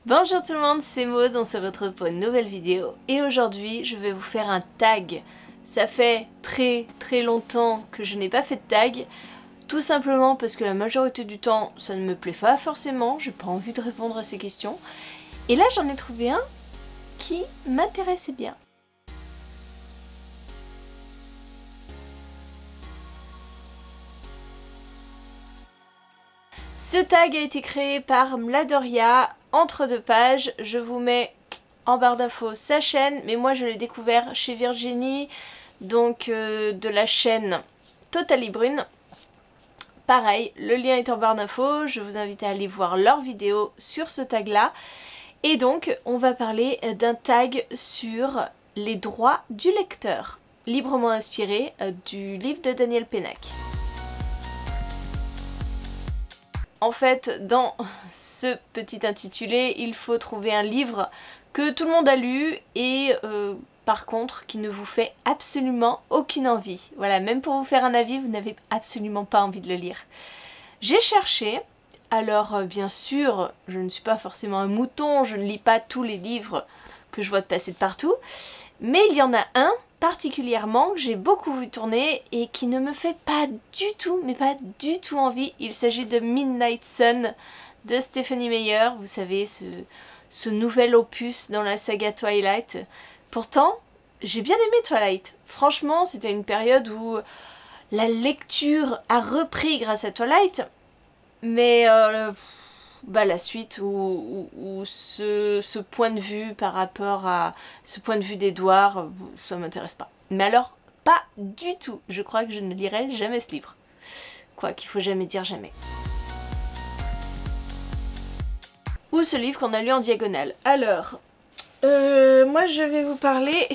Bonjour tout le monde, c'est Maud, on se retrouve pour une nouvelle vidéo et aujourd'hui je vais vous faire un tag. Ça fait très longtemps que je n'ai pas fait de tag, tout simplement parce que la majorité du temps ça ne me plaît pas forcément, j'ai pas envie de répondre à ces questions. Et là j'en ai trouvé un qui m'intéressait bien. Ce tag a été créé par Mladoria, entre deux pages, je vous mets en barre d'infos sa chaîne, mais moi je l'ai découvert chez Virginie, donc de la chaîne Totally Brune. Pareil, le lien est en barre d'infos, je vous invite à aller voir leur vidéo sur ce tag là. Et donc on va parler d'un tag sur les droits du lecteur, librement inspiré du livre de Daniel Pénac. En fait, dans ce petit intitulé, il faut trouver un livre que tout le monde a lu et par contre qui ne vous fait absolument aucune envie. Voilà, même pour vous faire un avis, vous n'avez absolument pas envie de le lire. J'ai cherché, alors bien sûr, je ne suis pas forcément un mouton, je ne lis pas tous les livres que je vois de passer de partout, mais il y en a un particulièrement que j'ai beaucoup vu tourner et qui ne me fait pas du tout, mais pas du tout envie. Il s'agit de Midnight Sun de Stephenie Meyer, vous savez, ce nouvel opus dans la saga Twilight. Pourtant, j'ai bien aimé Twilight. Franchement, c'était une période où la lecture a repris grâce à Twilight, mais la suite ou ce point de vue par rapport à ce point de vue d'Edouard, ça m'intéresse pas. Mais alors, pas du tout. Je crois que je ne lirai jamais ce livre. Quoi qu'il faut jamais dire jamais. Ou ce livre qu'on a lu en diagonale. Alors, moi je vais vous parler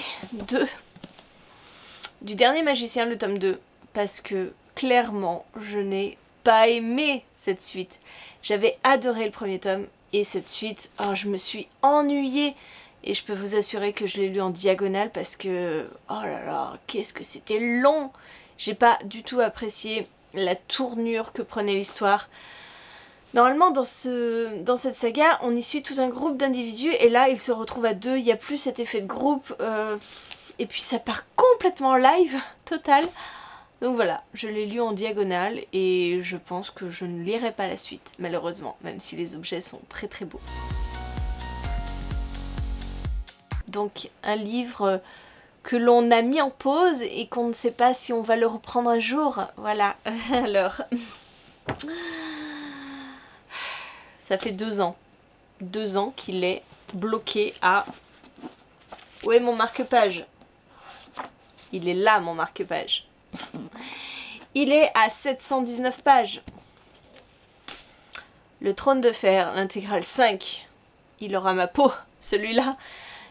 du Dernier Magicien, le tome 2, parce que clairement, je n'ai pas aimé cette suite. J'avais adoré le premier tome et cette suite, oh, je me suis ennuyée. Et je peux vous assurer que je l'ai lu en diagonale parce que, oh là là, qu'est-ce que c'était long. J'ai pas du tout apprécié la tournure que prenait l'histoire. Normalement, dans cette saga, on y suit tout un groupe d'individus et là, ils se retrouvent à deux. Il n'y a plus cet effet de groupe et puis ça part complètement live, total. Donc voilà, je l'ai lu en diagonale et je pense que je ne lirai pas la suite, malheureusement, même si les objets sont très beaux. Donc un livre que l'on a mis en pause et qu'on ne sait pas si on va le reprendre un jour. Voilà, alors... Ça fait 2 ans. 2 ans qu'il est bloqué à... Où est mon marque-page? Il est là, mon marque-page. Il est à 719 pages. Le Trône de Fer, l'intégrale 5. Il aura ma peau, celui-là.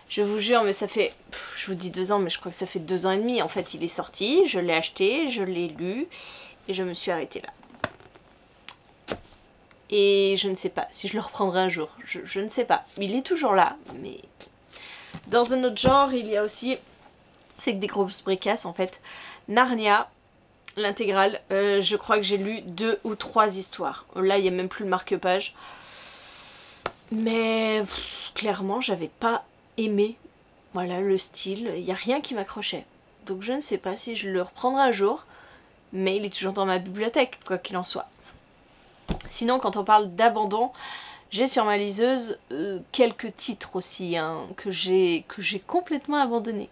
Je vous jure, mais ça fait... je vous dis 2 ans, mais je crois que ça fait 2 ans et demi. En fait, il est sorti, je l'ai acheté, je l'ai lu, et je me suis arrêtée là. Et je ne sais pas si je le reprendrai un jour. Je ne sais pas. Il est toujours là, mais... Dans un autre genre, il y a aussi... C'est que des grosses bricasses, en fait. Narnia, l'intégrale. Je crois que j'ai lu 2 ou 3 histoires. Là, il n'y a même plus le marque-page. Mais... clairement, j'avais pas aimé, voilà, le style. Il n'y a rien qui m'accrochait. Donc je ne sais pas si je le reprendrai un jour. Mais il est toujours dans ma bibliothèque, quoi qu'il en soit. Sinon, quand on parle d'abandon, j'ai sur ma liseuse quelques titres aussi hein, que j'ai complètement abandonnés.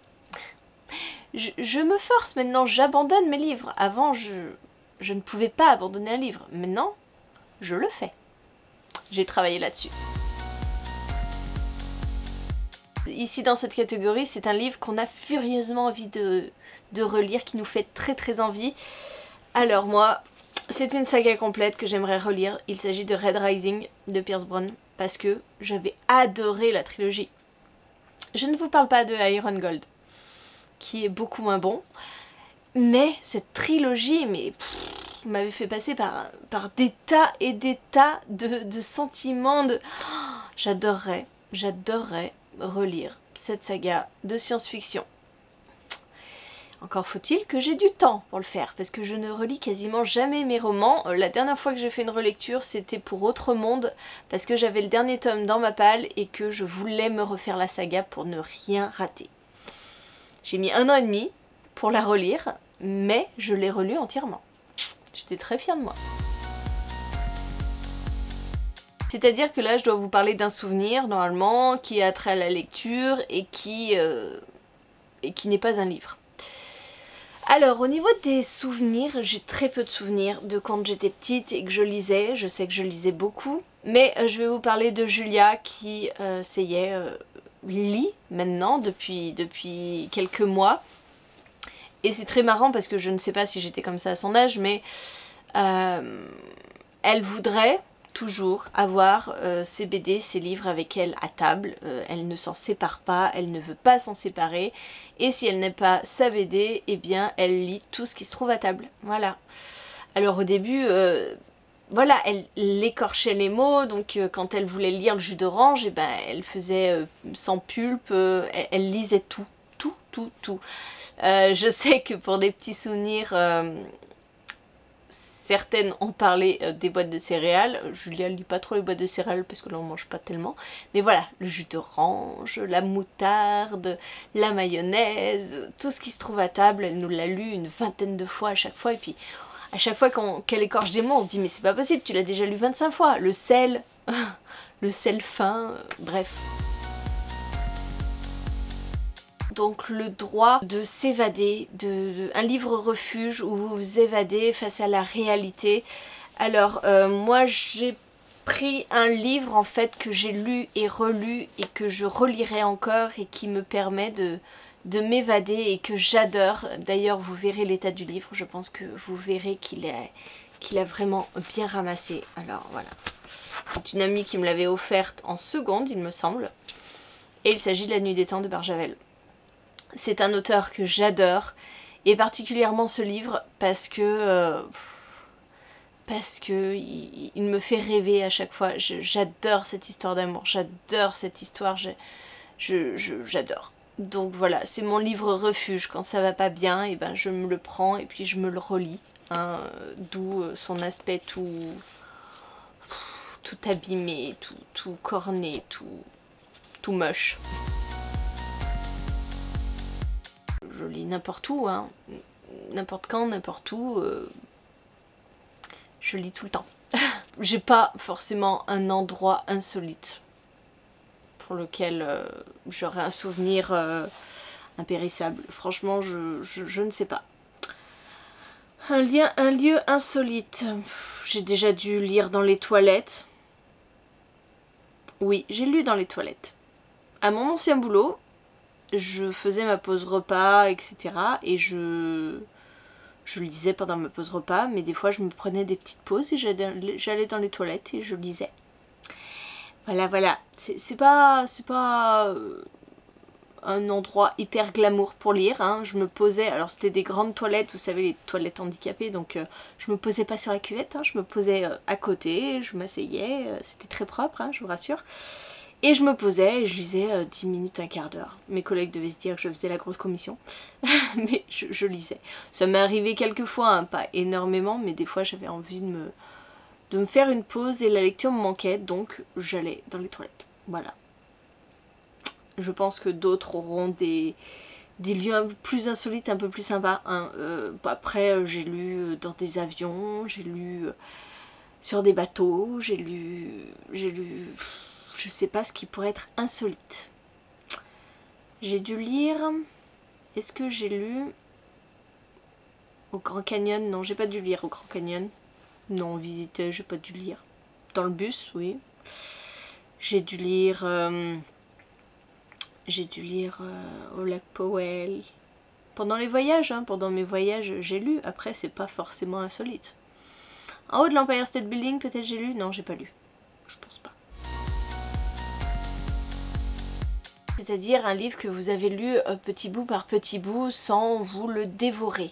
Je me force maintenant, j'abandonne mes livres. Avant, je ne pouvais pas abandonner un livre. Maintenant, je le fais. J'ai travaillé là-dessus. Ici, dans cette catégorie, c'est un livre qu'on a furieusement envie de relire, qui nous fait très envie. Alors moi... C'est une saga complète que j'aimerais relire. Il s'agit de Red Rising de Pierce Brown parce que j'avais adoré la trilogie. Je ne vous parle pas de Iron Gold qui est beaucoup moins bon, mais cette trilogie m'avait fait passer par des tas et des tas de sentiments. J'adorerais relire cette saga de science-fiction. Encore faut-il que j'ai du temps pour le faire, parce que je ne relis quasiment jamais mes romans. La dernière fois que j'ai fait une relecture, c'était pour Autre Monde, parce que j'avais le dernier tome dans ma palle et que je voulais me refaire la saga pour ne rien rater. J'ai mis 1 an et demi pour la relire, mais je l'ai relue entièrement. J'étais très fière de moi. C'est-à-dire que là, je dois vous parler d'un souvenir, normalement, qui a trait à la lecture et qui n'est pas un livre. Alors, au niveau des souvenirs, j'ai très peu de souvenirs de quand j'étais petite et que je lisais. Je sais que je lisais beaucoup, mais je vais vous parler de Julia qui, ça y est, lit maintenant depuis quelques mois. Et c'est très marrant parce que je ne sais pas si j'étais comme ça à son âge, mais elle voudrait toujours avoir ses BD, ses livres avec elle à table. Elle ne s'en sépare pas, elle ne veut pas s'en séparer. Et si elle n'aime pas sa BD, eh bien elle lit tout ce qui se trouve à table. Voilà. Alors au début, voilà, elle écorchait les mots, donc quand elle voulait lire le jus d'orange, eh ben, elle faisait sans pulpe, elle lisait tout. Tout. Je sais que pour des petits souvenirs... certaines ont parlé des boîtes de céréales. Julia ne lit pas trop les boîtes de céréales parce que là on mange pas tellement. Mais voilà, le jus d'orange, la moutarde, la mayonnaise, tout ce qui se trouve à table, elle nous l'a lu une 20aine de fois à chaque fois. Et puis à chaque fois qu'elle écorche des mots, on se dit mais c'est pas possible, tu l'as déjà lu 25 fois. Le sel, le sel fin, bref. Donc le droit de s'évader, un livre refuge où vous vous évadez face à la réalité. Alors moi j'ai pris un livre en fait que j'ai lu et relu et que je relirai encore et qui me permet de m'évader et que j'adore. D'ailleurs vous verrez l'état du livre, je pense que vous verrez qu'il a vraiment bien ramassé. Alors voilà, c'est une amie qui me l'avait offerte en seconde il me semble. Et il s'agit de La Nuit des Temps de Barjavel. C'est un auteur que j'adore, et particulièrement ce livre parce que il me fait rêver à chaque fois. J'adore cette histoire d'amour, j'adore cette histoire, j'adore. Donc voilà, c'est mon livre refuge. Quand ça va pas bien, et ben je me le prends et puis je me le relis. Hein, d'où son aspect tout abîmé, tout corné, tout moche. Je lis n'importe où, hein. N'importe quand, n'importe où, je lis tout le temps. J'ai pas forcément un endroit insolite pour lequel j'aurais un souvenir impérissable. Franchement, je ne sais pas. Un lieu insolite. J'ai déjà dû lire dans les toilettes. Oui, j'ai lu dans les toilettes. À mon ancien boulot, je faisais ma pause repas, etc. Et je lisais pendant ma pause repas, mais des fois je me prenais des petites pauses et j'allais dans les toilettes et je lisais. Voilà. C'est pas un endroit hyper glamour pour lire, hein. Je me posais, alors c'était des grandes toilettes, vous savez, les toilettes handicapées, donc je me posais pas sur la cuvette, hein. Je me posais à côté, je m'asseyais, c'était très propre, hein, je vous rassure. Et je me posais et je lisais 10 minutes, un quart d'heure. Mes collègues devaient se dire que je faisais la grosse commission. Mais je lisais. Ça m'est arrivé quelques fois, hein, pas énormément, mais des fois j'avais envie de me faire une pause et la lecture me manquait, donc j'allais dans les toilettes. Voilà. Je pense que d'autres auront des lieux un peu plus insolites, un peu plus sympas. Hein. Après, j'ai lu dans des avions, j'ai lu sur des bateaux, j'ai lu... Je sais pas ce qui pourrait être insolite. J'ai dû lire... Est-ce que j'ai lu... Au Grand Canyon? Non, j'ai pas dû lire au Grand Canyon. Non, visiter, j'ai pas dû lire. Dans le bus, oui. J'ai dû lire... au lac Powell. Pendant les voyages, hein, pendant mes voyages, j'ai lu. Après, c'est pas forcément insolite. En haut de l'Empire State Building, peut-être j'ai lu? Non, j'ai pas lu. Je pense pas. C'est-à-dire un livre que vous avez lu petit bout par petit bout sans vous le dévorer.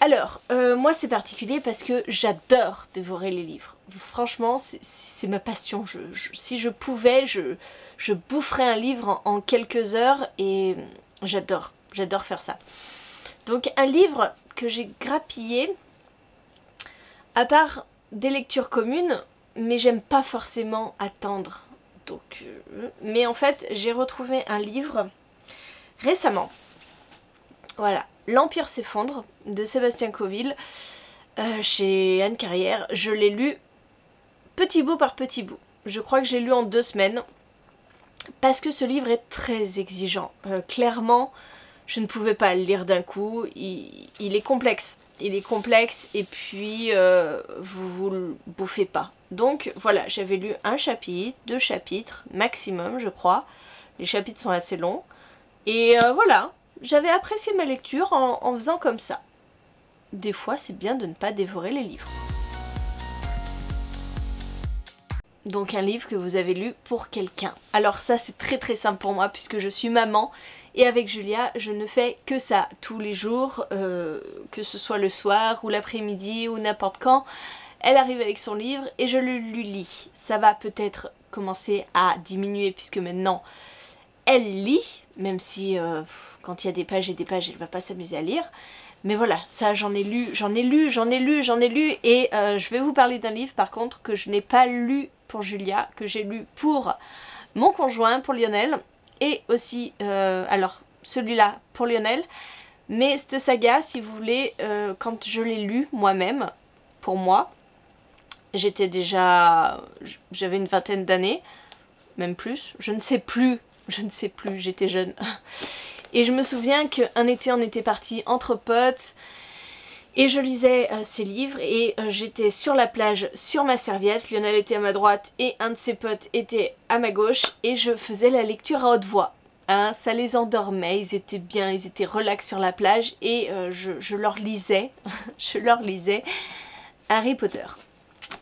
Alors, moi c'est particulier parce que j'adore dévorer les livres. Franchement, c'est ma passion. Si je pouvais, je boufferais un livre en quelques heures et j'adore faire ça. Donc un livre que j'ai grappillé, à part des lectures communes, mais j'aime pas forcément attendre. Donc, mais en fait, j'ai retrouvé un livre récemment. Voilà, L'Empire s'effondre de Sébastien Coville chez Anne Carrière. Je l'ai lu petit bout par petit bout. Je crois que je l'ai lu en 2 semaines parce que ce livre est très exigeant. Clairement, je ne pouvais pas le lire d'un coup. Il est complexe. Il est complexe et puis vous le bouffez pas. Donc voilà, j'avais lu un chapitre, 2 chapitres maximum je crois. Les chapitres sont assez longs. Et voilà, j'avais apprécié ma lecture en faisant comme ça. Des fois c'est bien de ne pas dévorer les livres. Donc un livre que vous avez lu pour quelqu'un. Alors ça c'est très simple pour moi puisque je suis maman. Et avec Julia, je ne fais que ça tous les jours, que ce soit le soir ou l'après-midi ou n'importe quand. Elle arrive avec son livre et je le lui lis. Ça va peut-être commencer à diminuer puisque maintenant elle lit, même si quand il y a des pages et des pages, elle ne va pas s'amuser à lire. Mais voilà, ça j'en ai lu et je vais vous parler d'un livre par contre que je n'ai pas lu pour Julia, que j'ai lu pour mon conjoint, pour Lionel. Et aussi, alors celui-là pour Lionel, mais cette saga, si vous voulez, quand je l'ai lu moi-même, pour moi, j'étais déjà, j'avais une vingtaine d'années, même plus, je ne sais plus, j'étais jeune. Et je me souviens qu'un été on était partis entre potes, et je lisais ces livres et j'étais sur la plage sur ma serviette, Lionel était à ma droite et un de ses potes était à ma gauche et je faisais la lecture à haute voix. Hein, ça les endormait, ils étaient bien, ils étaient relax sur la plage et je leur lisais, Harry Potter.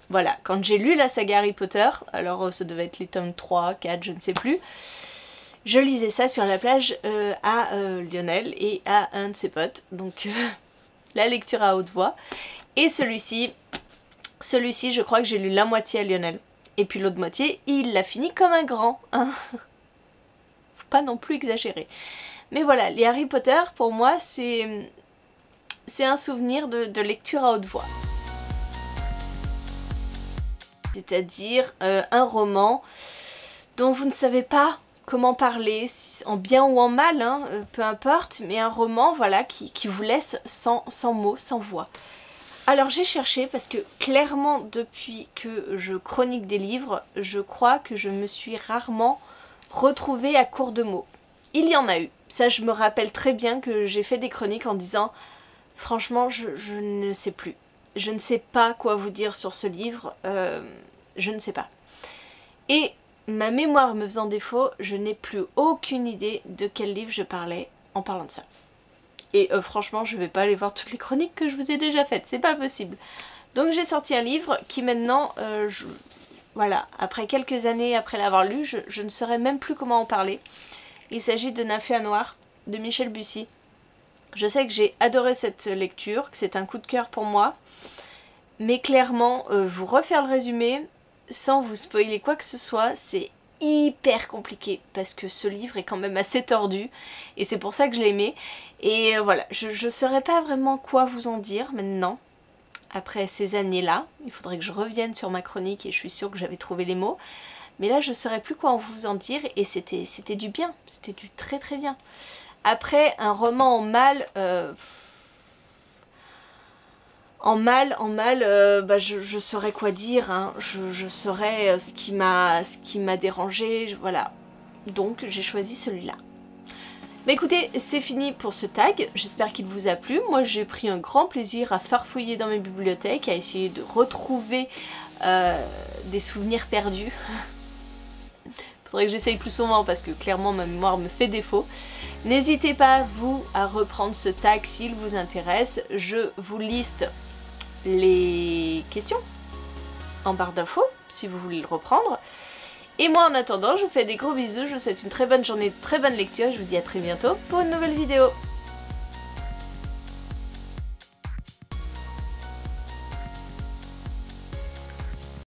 Voilà, quand j'ai lu la saga Harry Potter, alors ça devait être les tomes 3, 4, je ne sais plus, je lisais ça sur la plage à Lionel et à un de ses potes, donc... la lecture à haute voix. Et celui-ci, je crois que j'ai lu la moitié à Lionel. Et puis l'autre moitié, il l'a fini comme un grand. Hein. Faut pas non plus exagérer. Mais voilà, les Harry Potter, pour moi, c'est un souvenir de lecture à haute voix. C'est-à-dire un roman dont vous ne savez pas comment parler, en bien ou en mal, hein, peu importe, mais un roman voilà, qui vous laisse sans mots, sans voix. Alors j'ai cherché parce que clairement depuis que je chronique des livres, je crois que je me suis rarement retrouvée à court de mots. Il y en a eu, ça je me rappelle très bien que j'ai fait des chroniques en disant franchement je ne sais plus, je ne sais pas quoi vous dire sur ce livre, je ne sais pas. Et ma mémoire me faisant défaut, je n'ai plus aucune idée de quel livre je parlais en parlant de ça. Et franchement, je vais pas aller voir toutes les chroniques que je vous ai déjà faites, c'est pas possible. Donc j'ai sorti un livre qui maintenant, voilà, après quelques années après l'avoir lu, je ne saurais même plus comment en parler. Il s'agit de Nymphéa Noire de Michel Bussy. Je sais que j'ai adoré cette lecture, que c'est un coup de cœur pour moi. Mais clairement, vous refaire le résumé... sans vous spoiler quoi que ce soit, c'est hyper compliqué parce que ce livre est quand même assez tordu et c'est pour ça que je l'ai aimé. Et voilà, je ne saurais pas vraiment quoi vous en dire maintenant, après ces années-là. Il faudrait que je revienne sur ma chronique et je suis sûre que j'avais trouvé les mots. Mais là, je ne saurais plus quoi vous en dire et c'était du bien, c'était du très bien. Après, un roman en mal... En mal, bah je saurais quoi dire, hein. Je saurais ce qui m'a dérangé, voilà. Donc j'ai choisi celui-là. Bah écoutez, c'est fini pour ce tag, j'espère qu'il vous a plu. Moi j'ai pris un grand plaisir à farfouiller dans mes bibliothèques, à essayer de retrouver des souvenirs perdus. Faudrait que j'essaye plus souvent parce que clairement ma mémoire me fait défaut. N'hésitez pas vous à reprendre ce tag s'il vous intéresse. Je vous liste les questions en barre d'infos si vous voulez le reprendre. Et moi en attendant, je vous fais des gros bisous, je vous souhaite une très bonne journée, très bonne lecture. Je vous dis à très bientôt pour une nouvelle vidéo.